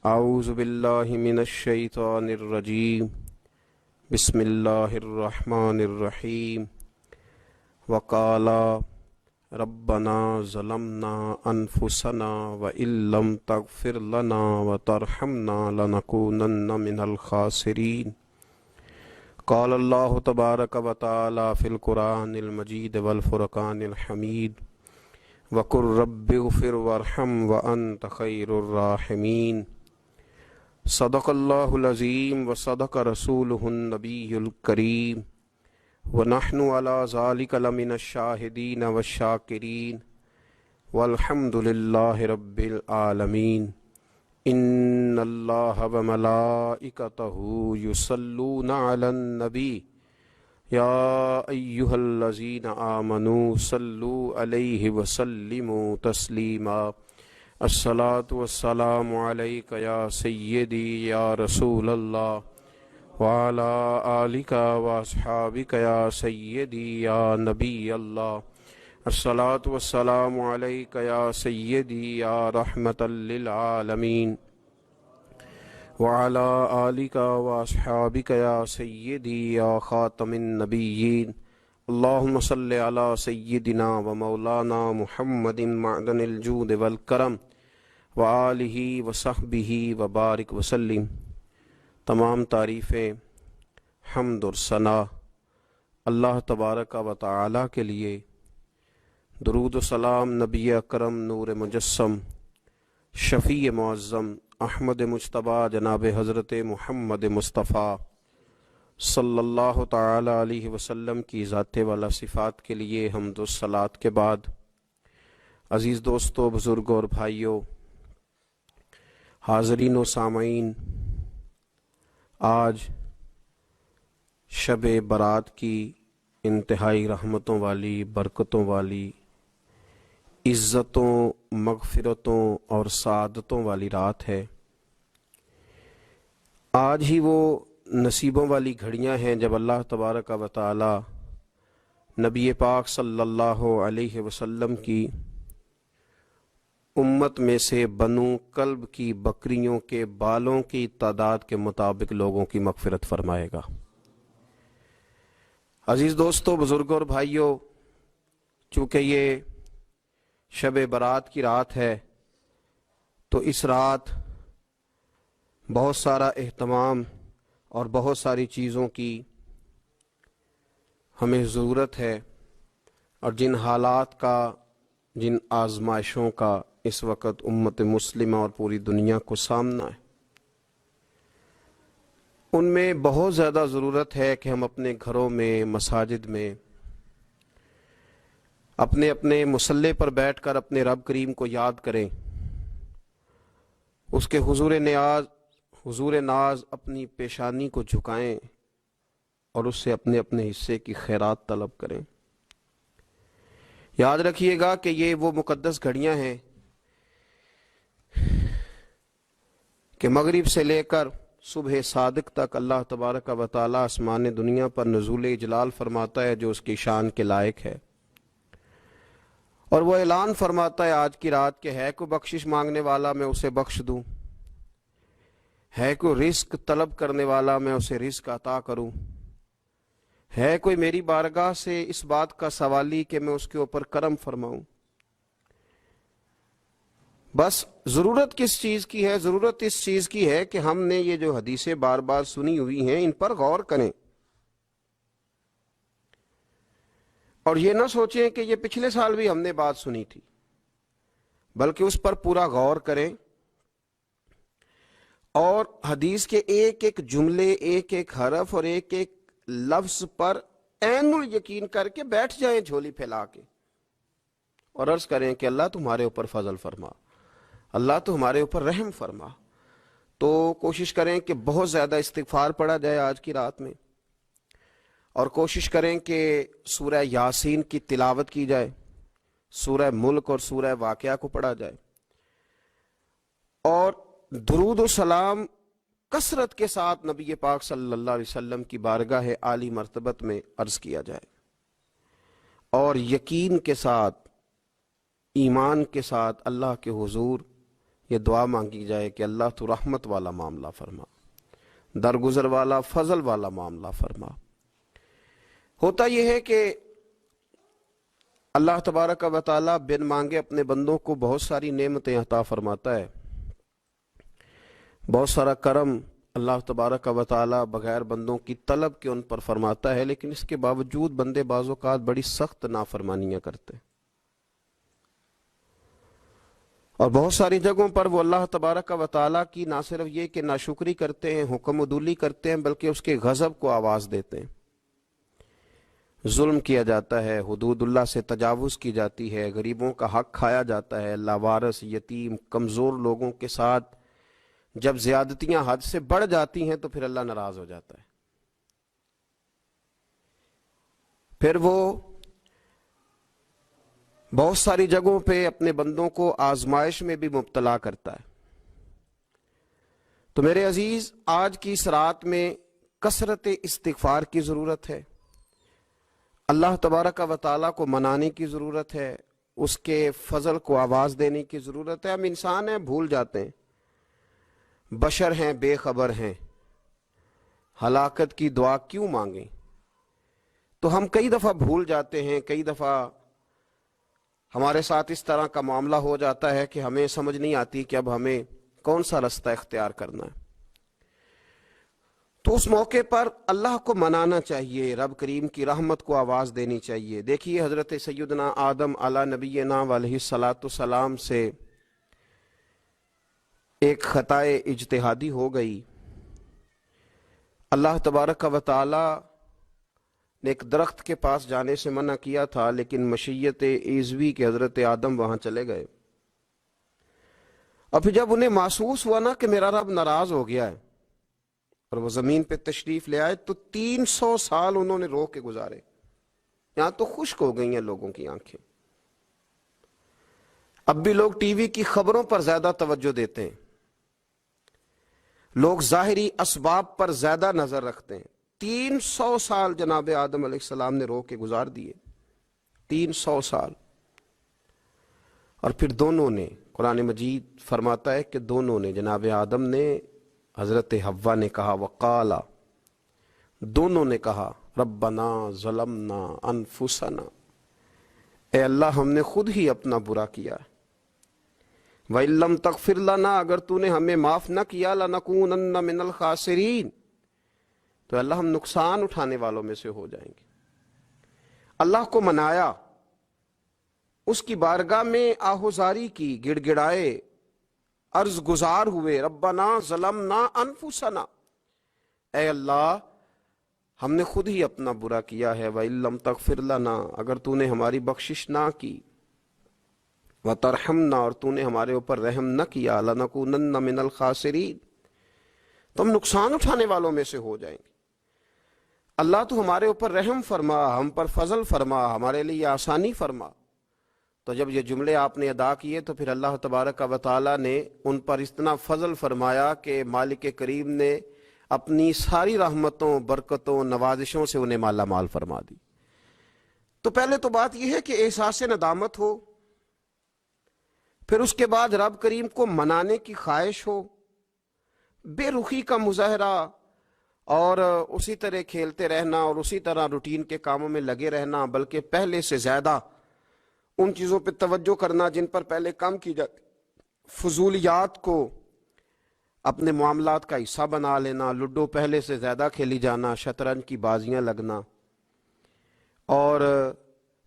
اعوذ باللہ من الشیطان الرجیم بسم اللہ الرحمن الرحیم وقالا ربنا ظلمنا انفسنا وان لم تغفر لنا وترحمنا لنکونن من الخاسرین قال اللہ تبارک وتعالی فی القرآن المجید والفرقان الحمید وقل رب اغفر وارحم وانت خیر الراحمین صدق اللہ العظیم وصدق رسولہ النبی الکریم ونحن علی ذلک لمن الشاہدین والشاکرین والحمد للہ رب العالمین ان اللہ وملائکتہ یصلون علی النبی یا ایہا الذین آمنوا صلوا علیہ وسلموا تسلیما الصلاۃ والسلام علیک یا سیدی یا رسول اللہ وعلی آلک واصحابک یا سیدی یا نبی اللہ الصلاۃ والسلام علیک یا سیدی یا رحمۃ للعالمین وعلی آلک واصحابک یا سیدی یا خاتم النبیین اللہم صلی علی سیدنا و مولانا محمد معدن الجود والکرم وآلہ وصحبہ وبارک وسلم۔ تمام تعریفیں، حمد اور ثنا اللہ تبارک و تعالی کے لیے، درود و سلام نبی اکرم نور مجسم شفیع معظم احمد مجتبیٰ جناب حضرت محمد مصطفیٰ صلی اللہ تعالی علیہ وسلم کی ذات والا صفات کے لیے حمد و صلات کے بعد، عزیز دوستو، بزرگوں اور بھائیوں، حاضرین و سامعین، آج شب برات کی انتہائی رحمتوں والی، برکتوں والی، عزتوں، مغفرتوں اور سعادتوں والی رات ہے۔ آج ہی وہ نصیبوں والی گھڑیاں ہیں جب اللہ تبارک و تعالی نبی پاک صلی اللہ علیہ وسلم کی امت میں سے بنو کلب کی بکریوں کے بالوں کی تعداد کے مطابق لوگوں کی مغفرت فرمائے گا۔ عزیز دوستو، بزرگوں اور بھائیوں، چونکہ یہ شب برات کی رات ہے تو اس رات بہت سارا اہتمام اور بہت ساری چیزوں کی ہمیں ضرورت ہے، اور جن حالات کا، جن آزمائشوں کا اس وقت امت مسلمہ اور پوری دنیا کو سامنا ہے، ان میں بہت زیادہ ضرورت ہے کہ ہم اپنے گھروں میں، مساجد میں، اپنے اپنے مصلی پر بیٹھ کر اپنے رب کریم کو یاد کریں، اس کے حضور ناز اپنی پیشانی کو جھکائیں اور اس سے اپنے اپنے حصے کی خیرات طلب کریں۔ یاد رکھیے گا کہ یہ وہ مقدس گھڑیاں ہیں کہ مغرب سے لے کر صبح صادق تک اللہ تبارک و تعالی آسمان دنیا پر نزول اجلال فرماتا ہے جو اس کی شان کے لائق ہے، اور وہ اعلان فرماتا ہے آج کی رات کہ ہے کوئی بخشش مانگنے والا میں اسے بخش دوں، ہے کوئی رزق طلب کرنے والا میں اسے رزق عطا کروں، ہے کوئی میری بارگاہ سے اس بات کا سوالی کہ میں اس کے اوپر کرم فرماؤں۔ بس ضرورت کس چیز کی ہے؟ ضرورت اس چیز کی ہے کہ ہم نے یہ جو حدیثیں بار بار سنی ہوئی ہیں ان پر غور کریں، اور یہ نہ سوچیں کہ یہ پچھلے سال بھی ہم نے بات سنی تھی، بلکہ اس پر پورا غور کریں اور حدیث کے ایک ایک جملے، ایک ایک حرف اور ایک ایک لفظ پر عین الیقین کر کے بیٹھ جائیں جھولی پھیلا کے، اور عرض کریں کہ اللہ تمہارے اوپر فضل فرما، اللہ تو ہمارے اوپر رحم فرما۔ تو کوشش کریں کہ بہت زیادہ استغفار پڑھا جائے آج کی رات میں، اور کوشش کریں کہ سورہ یاسین کی تلاوت کی جائے، سورہ ملک اور سورہ واقعہ کو پڑھا جائے، اور درود و سلام کثرت کے ساتھ نبی پاک صلی اللہ علیہ وسلم کی بارگاہ عالی مرتبت میں عرض کیا جائے، اور یقین کے ساتھ، ایمان کے ساتھ اللہ کے حضور یہ دعا مانگی جائے کہ اللہ تو رحمت والا معاملہ فرما، درگزر والا فضل والا معاملہ فرما۔ ہوتا یہ ہے کہ اللہ تبارک و تعالی بن مانگے اپنے بندوں کو بہت ساری نعمتیں عطا فرماتا ہے، بہت سارا کرم اللہ تبارک و تعالی بغیر بندوں کی طلب کے ان پر فرماتا ہے، لیکن اس کے باوجود بندے بعض اوقات بڑی سخت نافرمانیاں کرتے ہیں، اور بہت ساری جگہوں پر وہ اللہ تبارک و تعالی کی نہ صرف یہ کہ ناشکری کرتے ہیں، حکم عدولی کرتے ہیں، بلکہ اس کے غضب کو آواز دیتے ہیں۔ ظلم کیا جاتا ہے، حدود اللہ سے تجاوز کی جاتی ہے، غریبوں کا حق کھایا جاتا ہے، لاوارث، یتیم، کمزور لوگوں کے ساتھ جب زیادتیاں حد سے بڑھ جاتی ہیں تو پھر اللہ ناراض ہو جاتا ہے، پھر وہ بہت ساری جگہوں پہ اپنے بندوں کو آزمائش میں بھی مبتلا کرتا ہے۔ تو میرے عزیز، آج کی اس رات میں کثرت استغفار کی ضرورت ہے، اللہ تبارک و تعالیٰ کو منانے کی ضرورت ہے، اس کے فضل کو آواز دینے کی ضرورت ہے۔ ہم انسان ہیں، بھول جاتے ہیں، بشر ہیں، بے خبر ہیں، ہلاکت کی دعا کیوں مانگیں؟ تو ہم کئی دفعہ بھول جاتے ہیں، کئی دفعہ ہمارے ساتھ اس طرح کا معاملہ ہو جاتا ہے کہ ہمیں سمجھ نہیں آتی کہ اب ہمیں کون سا رستہ اختیار کرنا ہے۔ تو اس موقع پر اللہ کو منانا چاہیے، رب کریم کی رحمت کو آواز دینی چاہیے۔ دیکھیے حضرت سیدنا آدم علی نبینا علیہ الصلاۃ والسلام سے ایک خطائے اجتہادی ہو گئی۔ اللہ تبارک و تعالی نے ایک درخت کے پاس جانے سے منع کیا تھا، لیکن مشیت ایزوی کے حضرت آدم وہاں چلے گئے، اور پھر جب انہیں محسوس ہوا نا کہ میرا رب ناراض ہو گیا ہے اور وہ زمین پہ تشریف لے آئے، تو 300 سال انہوں نے رو کے گزارے، یہاں تو خشک ہو گئی ہیں لوگوں کی آنکھیں۔ اب بھی لوگ ٹی وی کی خبروں پر زیادہ توجہ دیتے ہیں، لوگ ظاہری اسباب پر زیادہ نظر رکھتے ہیں۔ 300 سال جناب آدم علیہ السلام نے رو کے گزار دیے، 300 سال۔ اور پھر دونوں نے، قرآن مجید فرماتا ہے کہ دونوں نے، جناب آدم نے، حضرت حوا نے کہا، وقالا، دونوں نے کہا، ربنا ظلمنا انفسنا، اے اللہ ہم نے خود ہی اپنا برا کیا ہے، وَإِن لَّمْ تَغْفِرْ لَنَا، اگر تو نے ہمیں معاف نہ کیا، لَنَكُونَنَّ مِنَ الْخَاسِرِينَ، تو اللہ ہم نقصان اٹھانے والوں میں سے ہو جائیں گے۔ اللہ کو منایا، اس کی بارگاہ میں آہوزاری کی، گڑ گڑائے، عرض گزار ہوئے، ربنا ظلمنا انفسنا، اے اللہ ہم نے خود ہی اپنا برا کیا ہے، وَإِن لَّمْ تَغْفِرْ لَنَا، اگر تو نے ہماری بخشش نہ کی، وَتَرْحَمْنَا، اور تو نے ہمارے اوپر رحم نہ کیا، لَنَكُونَنَّ مِنَ الْخَاسِرِينَ، تو ہم نقصان اٹھانے والوں میں سے ہو جائیں گے۔ اللہ تو ہمارے اوپر رحم فرما، ہم پر فضل فرما، ہمارے لیے آسانی فرما۔ تو جب یہ جملے آپ نے ادا کیے تو پھر اللہ تبارک و تعالیٰ نے ان پر اتنا فضل فرمایا کہ مالک کریم نے اپنی ساری رحمتوں، برکتوں، نوازشوں سے انہیں مالا مال فرما دی۔ تو پہلے تو بات یہ ہے کہ احساس ندامت ہو، پھر اس کے بعد رب کریم کو منانے کی خواہش ہو، بے رخی کا مظاہرہ، اور اسی طرح کھیلتے رہنا اور اسی طرح روٹین کے کاموں میں لگے رہنا، بلکہ پہلے سے زیادہ ان چیزوں پہ توجہ کرنا جن پر پہلے کام کی جاتی، فضولیات کو اپنے معاملات کا حصہ بنا لینا، لوڈو پہلے سے زیادہ کھیلی جانا، شطرنج کی بازیاں لگنا، اور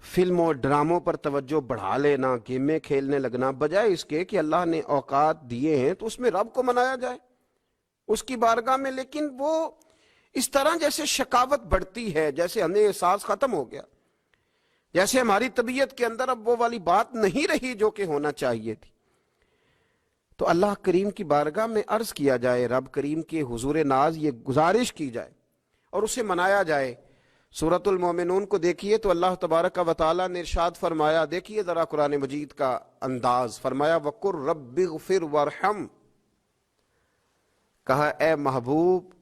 فلموں ڈراموں پر توجہ بڑھا لینا، گیمیں کھیلنے لگنا، بجائے اس کے کہ اللہ نے اوقات دیے ہیں تو اس میں رب کو منایا جائے اس کی بارگاہ میں۔ لیکن وہ اس طرح جیسے شکاوت بڑھتی ہے، جیسے ہمیں احساس ختم ہو گیا، جیسے ہماری طبیعت کے اندر اب وہ والی بات نہیں رہی جو کہ ہونا چاہیے تھی۔ تو اللہ کریم کی بارگاہ میں عرض کیا جائے، رب کریم کے حضور ناز یہ گزارش کی جائے اور اسے منایا جائے۔ سورۃ المومنون کو دیکھیے تو اللہ تبارک و تعالیٰ نے ارشاد فرمایا، دیکھیے ذرا قرآن مجید کا انداز، فرمایا وَقُلْ رَبِّ اغْفِرْ وَارْحَمْ، کہا اے محبوب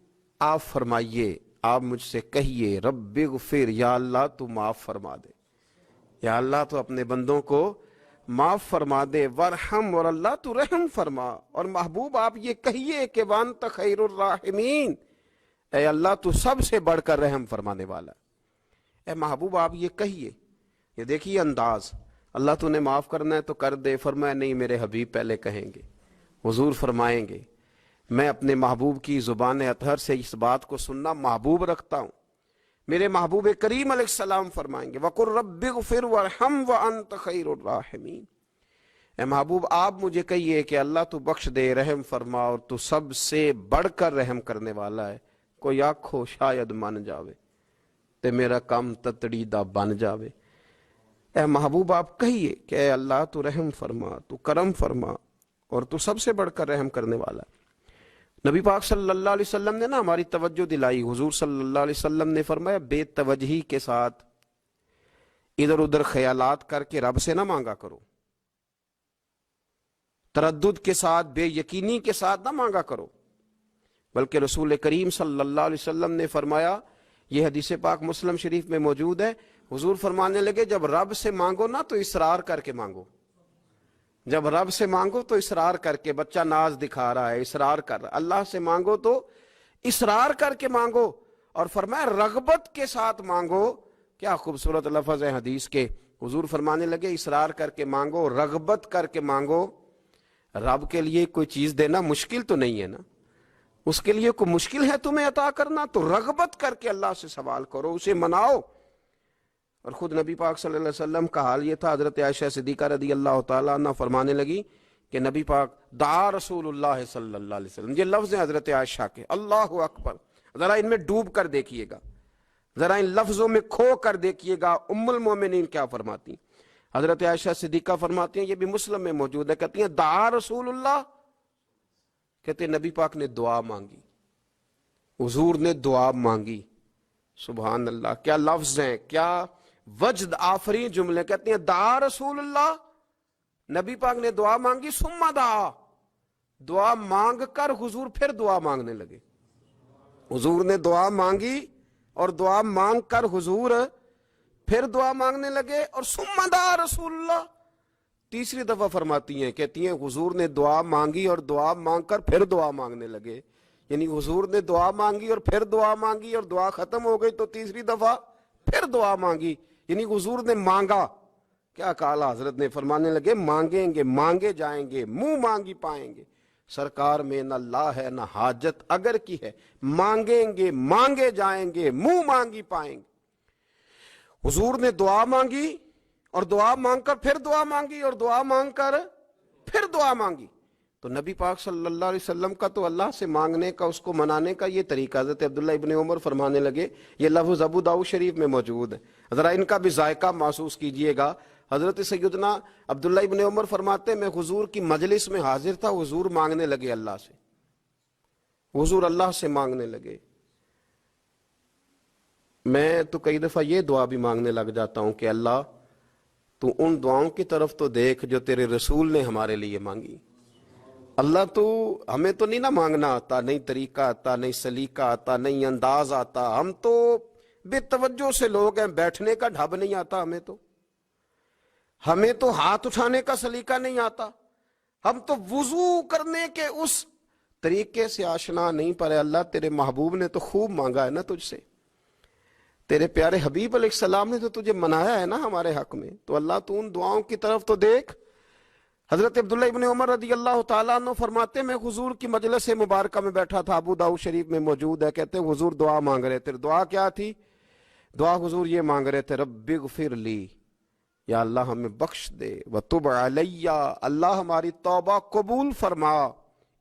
آپ فرمائیے، آپ مجھ سے کہیے، رب اغفر، یا اللہ تو معاف فرما دے، یا اللہ تو اپنے بندوں کو معاف فرما دے، ورحم، اور اللہ تو رحم فرما، اور محبوب آپ یہ کہیے کہ وانت خیر الراحمین، اے اللہ تو سب سے بڑھ کر رحم فرمانے والا، اے محبوب آپ یہ کہیے۔ یہ دیکھیے انداز، اللہ تو نے معاف کرنا ہے تو کر دے، فرمایا نہیں میرے حبیب پہلے کہیں گے، حضور فرمائیں گے میں اپنے محبوب کی زبان اطہر سے اس بات کو سننا محبوب رکھتا ہوں۔ میرے محبوب کریم علیہ السلام فرمائیں گے وَقُلْ رَبِّ اغْفِرْ وَارْحَمْ وَأَنْتَ خَيْرُ الرَّاحِمِينَ، اے محبوب آپ مجھے کہیے کہ اللہ تو بخش دے، رحم فرما، اور تو سب سے بڑھ کر رحم کرنے والا ہے، کوئی آنکھو شاید من جاوے تے میرا کام تتڑی دا بن جاوے۔ اے محبوب آپ کہیے کہ اے اللہ تو رحم فرما، تو کرم فرما، اور تو سب سے بڑھ کر رحم کرنے والا ہے۔ نبی پاک صلی اللہ علیہ وسلم نے نا ہماری توجہ دلائی، حضور صلی اللہ علیہ وسلم نے فرمایا بے توجہی کے ساتھ ادھر ادھر خیالات کر کے رب سے نہ مانگا کرو، تردد کے ساتھ، بے یقینی کے ساتھ نہ مانگا کرو، بلکہ رسول کریم صلی اللہ علیہ وسلم نے فرمایا، یہ حدیث پاک مسلم شریف میں موجود ہے، حضور فرمانے لگے جب رب سے مانگو نا تو اصرار کر کے مانگو، جب رب سے مانگو تو اصرار کر کے، بچہ ناز دکھا رہا ہے اصرار کر رہا ہے، اللہ سے مانگو تو اصرار کر کے مانگو، اور فرمایا رغبت کے ساتھ مانگو۔ کیا خوبصورت لفظ ہے حدیث کے، حضور فرمانے لگے اصرار کر کے مانگو، رغبت کر کے مانگو۔ رب کے لیے کوئی چیز دینا مشکل تو نہیں ہے نا، اس کے لیے کوئی مشکل ہے تمہیں عطا کرنا، تو رغبت کر کے اللہ سے سوال کرو، اسے مناؤ۔ اور خود نبی پاک صلی اللہ علیہ وسلم کا حال یہ تھا، حضرت عائشہ صدیقہ رضی اللہ تعالیٰ عنہ فرمانے لگی کہ نبی پاک دعا رسول اللہ صلی اللہ علیہ وسلم، یہ لفظ ہیں حضرت عائشہ کے، اللہ اکبر، ذرا ان میں ڈوب کر دیکھیے گا، ذرا ان لفظوں میں کھو کر دیکھیے گا ام المومنین کیا فرماتی ہیں۔ حضرت عائشہ صدیقہ فرماتی ہیں، یہ بھی مسلم میں موجود ہے، کہتی ہیں دعا رسول اللہ، کہتے ہیں نبی پاک نے دعا مانگی، حضور نے دعا مانگی۔ سبحان اللہ، کیا لفظ ہیں، کیا وجد آفرین جملے، کہتے ہیں دعا رسول اللہ، نبی پاک نے دعا مانگی، ثم دعا، دعا مانگ کر حضور پھر دعا مانگنے لگے، حضور نے دعا مانگی اور دعا مانگ کر حضور پھر دعا مانگنے لگے، اور ثم دعا رسول اللہ، تیسری دفعہ فرماتی ہیں، کہتی ہیں حضور نے دعا مانگی اور دعا مانگ کر پھر دعا مانگنے لگے، یعنی حضور نے دعا مانگی اور پھر دعا مانگی، اور دعا ختم ہو گئی تو تیسری دفعہ پھر دعا مانگی، یعنی حضور نے مانگا۔ کیا کہا حضرت نے، فرمانے لگے مانگیں گے مانگے جائیں گے، منہ مانگی پائیں گے، سرکار میں نہ لا ہے نہ حاجت اگر کی ہے، مانگیں گے مانگے جائیں گے، منہ مانگی پائیں گے۔ حضور نے دعا مانگی اور دعا مانگ کر پھر دعا مانگی، اور دعا مانگ کر پھر دعا مانگی، تو نبی پاک صلی اللہ علیہ وسلم کا تو اللہ سے مانگنے کا، اس کو منانے کا یہ طریقہ۔ حضرت عبداللہ ابن عمر فرمانے لگے، یہ لفظ ابو داؤد شریف میں موجود ہے، ذرا ان کا بھی ذائقہ محسوس کیجئے گا۔ حضرت سیدنا عبداللہ ابن عمر فرماتے ہیں میں حضور کی مجلس میں حاضر تھا، حضور مانگنے لگے اللہ سے، حضور اللہ سے مانگنے لگے۔ میں تو کئی دفعہ یہ دعا بھی مانگنے لگ جاتا ہوں کہ اللہ تو ان دعاؤں کی طرف تو دیکھ جو تیرے رسول نے ہمارے لیے مانگی۔ اللہ تو ہمیں تو نہیں نہ مانگنا آتا، نہیں طریقہ آتا، نہیں سلیقہ آتا، نہیں انداز آتا، ہم تو بے توجہ سے لوگ ہیں، بیٹھنے کا ڈھب نہیں آتا، ہمیں تو ہاتھ اٹھانے کا سلیقہ نہیں آتا، ہم تو وضو کرنے کے اس طریقے سے آشنا نہیں، پر اللہ تیرے محبوب نے تو خوب مانگا ہے نا تجھ سے، تیرے پیارے حبیب علیہ السلام نے تو تجھے منایا ہے نا ہمارے حق میں، تو اللہ تو ان دعاؤں کی طرف تو دیکھ۔ حضرت عبداللہ ابن عمر رضی اللہ تعالیٰ عنہ فرماتے میں حضور کی مجلس مبارکہ میں بیٹھا تھا، ابو داؤد شریف میں موجود ہے، کہتے ہیں حضور دعا مانگ رہے تھے۔ دعا کیا تھی؟ دعا حضور یہ مانگ رہے تھے، رب اغفر لی، یا اللہ ہمیں بخش دے، وتب علی، اللہ ہماری توبہ قبول فرما،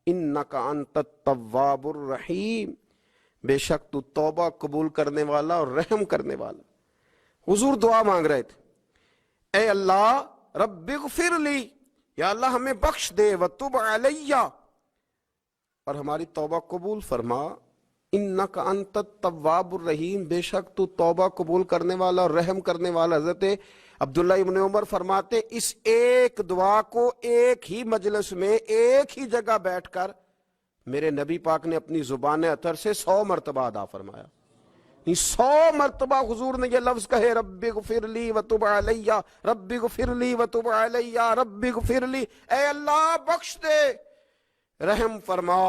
انک انت التواب الرحیم، بے شک تو توبہ قبول کرنے والا اور رحم کرنے والا۔ حضور دعا مانگ رہے تھے، اے اللہ رب اغفر لی، یا اللہ ہمیں بخش دے، وتب علی، اور ہماری توبہ قبول فرما، انک انت التواب الرحیم، بے شک تو توبہ قبول کرنے والا اور رحم کرنے والا۔ حضرت عبداللہ ابن عمر فرماتے اس ایک دعا کو ایک ہی مجلس میں ایک ہی جگہ بیٹھ کر میرے نبی پاک نے اپنی زبان اطہر سے 100 مرتبہ ادا فرمایا، 100 مرتبہ حضور نے یہ لفظ کہے، رب اغفر لی وتب علی، رب اغفر لی وتب علی، رب اغفر لی، اے اللہ بخش دے، رحم فرما،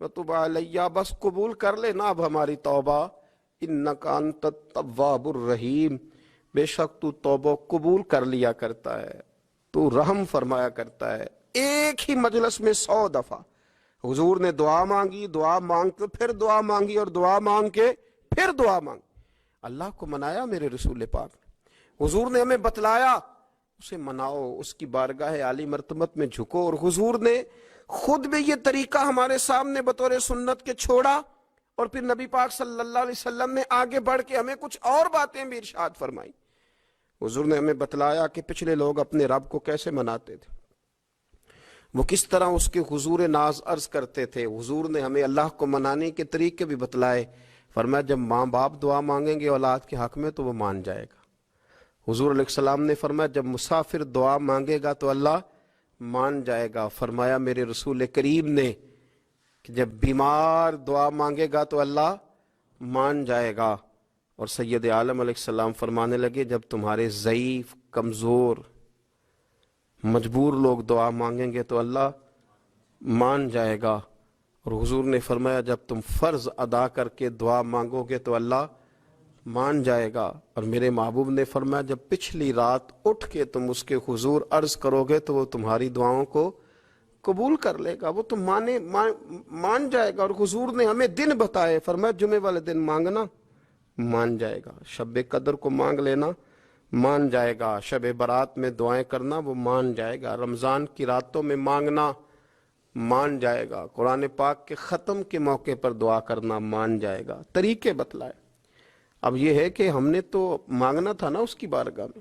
وتب علی، بس قبول کر لے نا اب ہماری توبہ، انک انت التواب الرحیم، بے شک تو توبہ قبول کر لیا کرتا ہے، تو رحم فرمایا کرتا ہے۔ ایک ہی مجلس میں 100 دفعہ حضور نے دعا مانگی، دعا مانگ کے پھر دعا مانگی، اور دعا مانگ کے پھر دعا مانگی۔ اللہ کو منایا میرے رسول پاک نے، حضور نے ہمیں بتلایا، اسے مناؤ، اس کی بارگاہ عالی مرتبت میں جھکو، اور حضور نے خود بھی یہ طریقہ ہمارے سامنے بطور سنت کے چھوڑا، اور پھر نبی پاک صلی اللہ علیہ وسلم نے آگے بڑھ کے ہمیں کچھ اور باتیں بھی ارشاد فرمائی۔ حضور نے ہمیں بتلایا کہ پچھلے لوگ اپنے رب کو کیسے مناتے تھے، وہ کس طرح اس کے حضور ناز عرض کرتے تھے۔ حضور نے ہمیں اللہ کو منانے کے طریقے بھی بتلائے، فرمایا جب ماں باپ دعا مانگیں گے اولاد کے حق میں تو وہ مان جائے گا۔ حضور علیہ السلام نے فرمایا جب مسافر دعا مانگے گا تو اللہ مان جائے گا۔ فرمایا میرے رسول کریم نے کہ جب بیمار دعا مانگے گا تو اللہ مان جائے گا۔ اور سید عالم علیہ السلام فرمانے لگے جب تمہارے ضعیف، کمزور، مجبور لوگ دعا مانگیں گے تو اللہ مان جائے گا۔ اور حضور نے فرمایا جب تم فرض ادا کر کے دعا مانگو گے تو اللہ مان جائے گا۔ اور میرے محبوب نے فرمایا جب پچھلی رات اٹھ کے تم اس کے حضور عرض کرو گے تو وہ تمہاری دعاؤں کو قبول کر لے گا، وہ تم مان جائے گا۔ اور حضور نے ہمیں دن بتائے، فرمایا جمعے والے دن مانگنا مان جائے گا، شب قدر کو مانگ لینا مان جائے گا، شب برات میں دعائیں کرنا وہ مان جائے گا، رمضان کی راتوں میں مانگنا مان جائے گا، قرآن پاک کے ختم کے موقع پر دعا کرنا مان جائے گا۔ طریقے بتلائے۔ اب یہ ہے کہ ہم نے تو مانگنا تھا نا اس کی بارگاہ میں،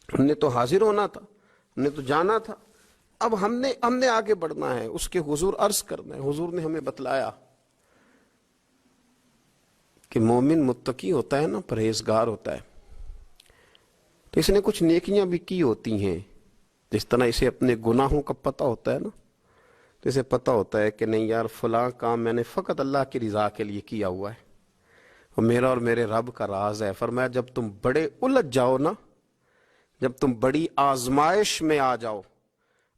ہم نے تو حاضر ہونا تھا، ہم نے تو جانا تھا، اب ہم نے آگے بڑھنا ہے، اس کے حضور عرض کرنا ہے۔ حضور نے ہمیں بتلایا کہ مومن متقی ہوتا ہے نا، پرہیزگار ہوتا ہے، تو اس نے کچھ نیکیاں بھی کی ہوتی ہیں، جس طرح اسے اپنے گناہوں کا پتہ ہوتا ہے نا، تو اسے پتہ ہوتا ہے کہ نہیں یار فلاں کام میں نے فقط اللہ کی رضا کے لیے کیا ہوا ہے، اور میرا اور میرے رب کا راز ہے۔ فرمایا جب تم بڑے الجھ جاؤ نا، جب تم بڑی آزمائش میں آ جاؤ،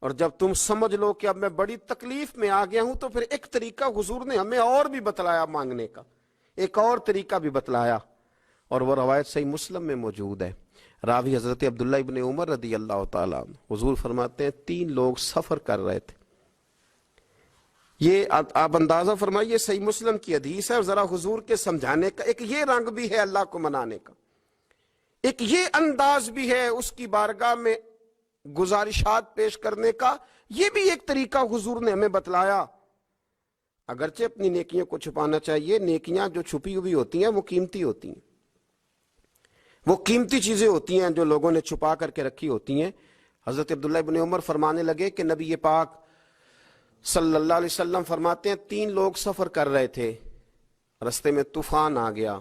اور جب تم سمجھ لو کہ اب میں بڑی تکلیف میں آ گیا ہوں، تو پھر ایک طریقہ حضور نے ہمیں اور بھی بتلایا مانگنے کا، ایک اور طریقہ بھی بتلایا، اور وہ روایت صحیح مسلم میں موجود ہے۔ راوی حضرت عبداللہ ابن عمر رضی اللہ تعالیٰ عنہ، حضور فرماتے ہیں 3 لوگ سفر کر رہے تھے، یہ آپ اندازہ فرمائیے صحیح مسلم کی حدیث ہے، اور ذرا حضور کے سمجھانے کا ایک یہ رنگ بھی ہے اللہ کو منانے کا، ایک یہ انداز بھی ہے اس کی بارگاہ میں گزارشات پیش کرنے کا، یہ بھی ایک طریقہ حضور نے ہمیں بتلایا۔ اگرچہ اپنی نیکیوں کو چھپانا چاہیے، نیکیاں جو چھپی ہوئی ہوتی ہیں وہ قیمتی ہوتی ہیں، وہ قیمتی چیزیں ہوتی ہیں جو لوگوں نے چھپا کر کے رکھی ہوتی ہیں۔ حضرت عبداللہ ابن عمر فرمانے لگے کہ نبی پاک صلی اللہ علیہ وسلم فرماتے ہیں 3 لوگ سفر کر رہے تھے، رستے میں طوفان آ گیا،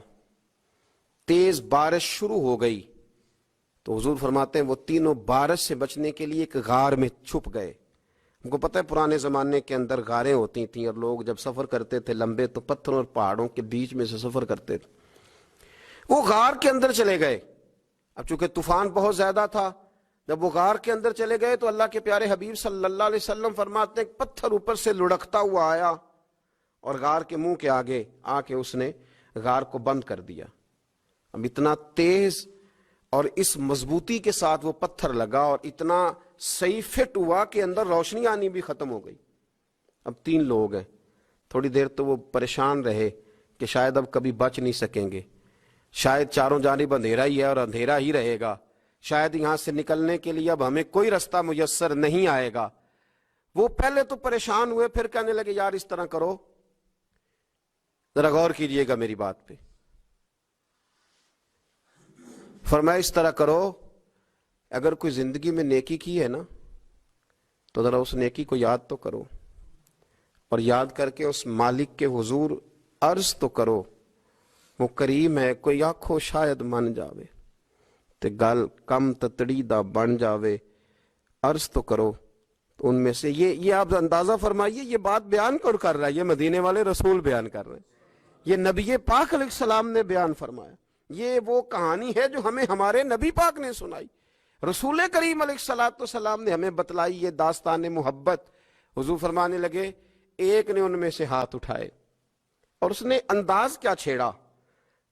تیز بارش شروع ہو گئی، تو حضور فرماتے ہیں وہ تینوں بارش سے بچنے کے لیے ایک غار میں چھپ گئے۔ ہم کو پتہ ہے پرانے زمانے کے اندر غاریں ہوتی تھیں، اور لوگ جب سفر کرتے تھے لمبے تو پتھروں اور پہاڑوں کے بیچ میں سے سفر کرتے تھے، وہ غار کے اندر چلے گئے۔ اب چونکہ طوفان بہت زیادہ تھا، جب وہ غار کے اندر چلے گئے تو اللہ کے پیارے حبیب صلی اللہ علیہ وسلم فرماتے ہیں پتھر اوپر سے لڑکتا ہوا آیا، اور غار کے منہ کے آگے آ کے اس نے غار کو بند کر دیا۔ اب اتنا تیز اور اس مضبوطی کے ساتھ وہ پتھر لگا، اور اتنا صحیح فٹ ہوا کہ اندر روشنی آنی بھی ختم ہو گئی۔ اب 3 لوگ ہیں، تھوڑی دیر تو وہ پریشان رہے کہ شاید اب کبھی بچ نہیں سکیں گے، شاید چاروں جانب اندھیرا ہی ہے اور اندھیرا ہی رہے گا، شاید یہاں سے نکلنے کے لیے اب ہمیں کوئی رستہ میسر نہیں آئے گا۔ وہ پہلے تو پریشان ہوئے، پھر کہنے لگے یار اس طرح کرو، ذرا غور کیجئے گا میری بات پہ۔ فرمایا اس طرح کرو، اگر کوئی زندگی میں نیکی کی ہے نا تو ذرا اس نیکی کو یاد تو کرو، اور یاد کر کے اس مالک کے حضور عرض تو کرو، وہ کریم ہے، کوئی آنکھو شاید من جاوے تے گل کم تتڑی دا بن جاوے، عرض تو کرو۔ تو ان میں سے یہ آپ اندازہ فرمائیے، یہ بات بیان کون کر رہا ہے؟ یہ مدینے والے رسول بیان کر رہے ہیں، یہ نبی پاک علیہ السلام نے بیان فرمایا. یہ وہ کہانی ہے جو ہمیں ہمارے نبی پاک نے سنائی. رسول کریم علیہ السلام نے ہمیں بتلائی یہ داستان محبت. حضور فرمانے لگے ایک نے ان میں سے ہاتھ اٹھائے اور اس نے انداز کیا چھیڑا.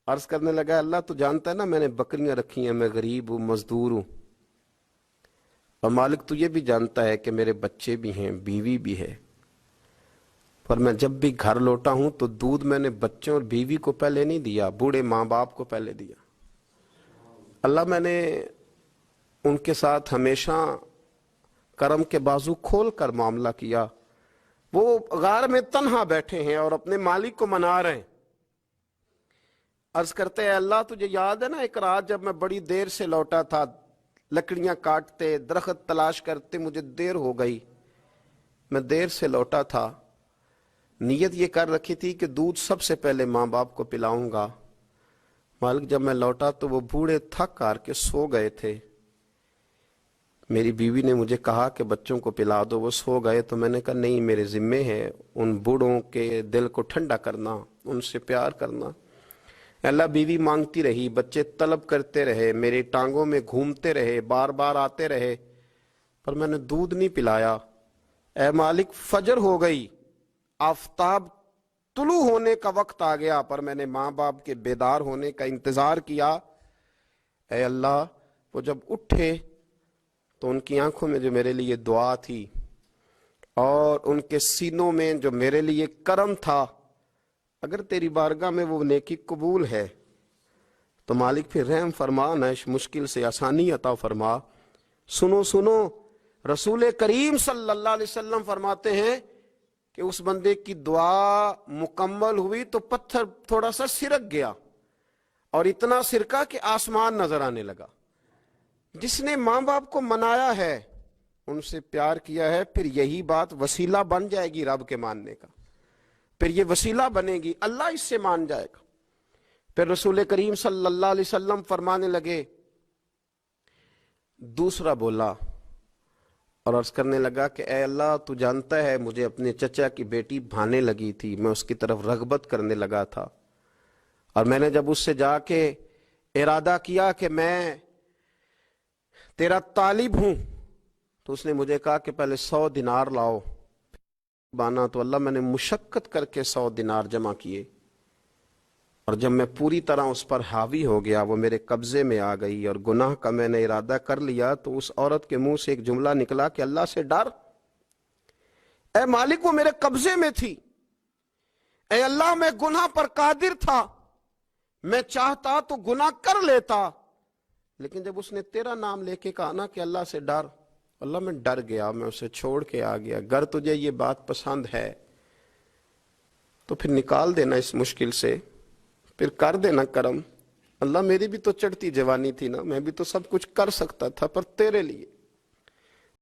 عرض کرنے لگا اللہ تو جانتا ہے نا میں نے بکریاں رکھی ہیں, میں غریب ہوں, مزدور ہوں, اور مالک تو یہ بھی جانتا ہے کہ میرے بچے بھی ہیں, بیوی بھی ہے, پر میں جب بھی گھر لوٹا ہوں تو دودھ میں نے بچوں اور بیوی کو پہلے نہیں دیا, بوڑھے ماں باپ کو پہلے دیا. اللہ میں نے ان کے ساتھ ہمیشہ کرم کے بازو کھول کر معاملہ کیا. وہ غار میں تنہا بیٹھے ہیں اور اپنے مالک کو منا رہے ہیں. عرض کرتے ہیں اللہ تجھے یاد ہے نا ایک رات جب میں بڑی دیر سے لوٹا تھا, لکڑیاں کاٹتے, درخت تلاش کرتے, مجھے دیر ہو گئی, میں دیر سے لوٹا تھا, نیت یہ کر رکھی تھی کہ دودھ سب سے پہلے ماں باپ کو پلاؤں گا. مالک جب میں لوٹا تو وہ بوڑھے تھک کر کے سو گئے تھے. میری بیوی نے مجھے کہا کہ بچوں کو پلا دو, وہ سو گئے. تو میں نے کہا نہیں, میرے ذمے ہے ان بوڑھوں کے دل کو ٹھنڈا کرنا, ان سے پیار کرنا. اللہ بیوی مانگتی رہی, بچے طلب کرتے رہے, میری ٹانگوں میں گھومتے رہے, بار بار آتے رہے, پر میں نے دودھ نہیں پلایا. اے مالک فجر ہو گئی, آفتاب طلوع ہونے کا وقت آ گیا, پر میں نے ماں باپ کے بیدار ہونے کا انتظار کیا. اے اللہ وہ جب اٹھے تو ان کی آنکھوں میں جو میرے لیے دعا تھی اور ان کے سینوں میں جو میرے لیے کرم تھا, اگر تیری بارگاہ میں وہ نیکی قبول ہے تو مالک پھر رحم فرما, نہ اس مشکل سے آسانی عطا فرما. سنو سنو, رسول کریم صلی اللہ علیہ وسلم فرماتے ہیں کہ اس بندے کی دعا مکمل ہوئی تو پتھر تھوڑا سا سرک گیا, اور اتنا سرکا کہ آسمان نظر آنے لگا. جس نے ماں باپ کو منایا ہے, ان سے پیار کیا ہے, پھر یہی بات وسیلہ بن جائے گی رب کے ماننے کا, پھر یہ وسیلہ بنے گی, اللہ اس سے مان جائے گا. پھر رسول کریم صلی اللہ علیہ وسلم فرمانے لگے, دوسرا بولا اور عرض کرنے لگا کہ اے اللہ تو جانتا ہے مجھے اپنے چچا کی بیٹی بھانے لگی تھی, میں اس کی طرف رغبت کرنے لگا تھا, اور میں نے جب اس سے جا کے ارادہ کیا کہ میں تیرا طالب ہوں, تو اس نے مجھے کہا کہ پہلے 100 دینار لاؤ بانا. تو اللہ میں نے مشقت کر کے 100 دینار جمع کیے, اور جب میں پوری طرح اس پر حاوی ہو گیا, وہ میرے قبضے میں آ گئی اور گناہ کا میں نے ارادہ کر لیا, تو اس عورت کے منہ سے ایک جملہ نکلا کہ اللہ سے ڈر. اے مالک وہ میرے قبضے میں تھی, اے اللہ میں گناہ پر قادر تھا, میں چاہتا تو گناہ کر لیتا, لیکن جب اس نے تیرا نام لے کے کہا نا کہ اللہ سے ڈر, اللہ میں ڈر گیا, میں اسے چھوڑ کے آ گیا. اگر تجھے یہ بات پسند ہے تو پھر نکال دینا اس مشکل سے, پھر کر دینا کرم. اللہ میری بھی تو چڑھتی جوانی تھی نا, میں بھی تو سب کچھ کر سکتا تھا, پر تیرے لیے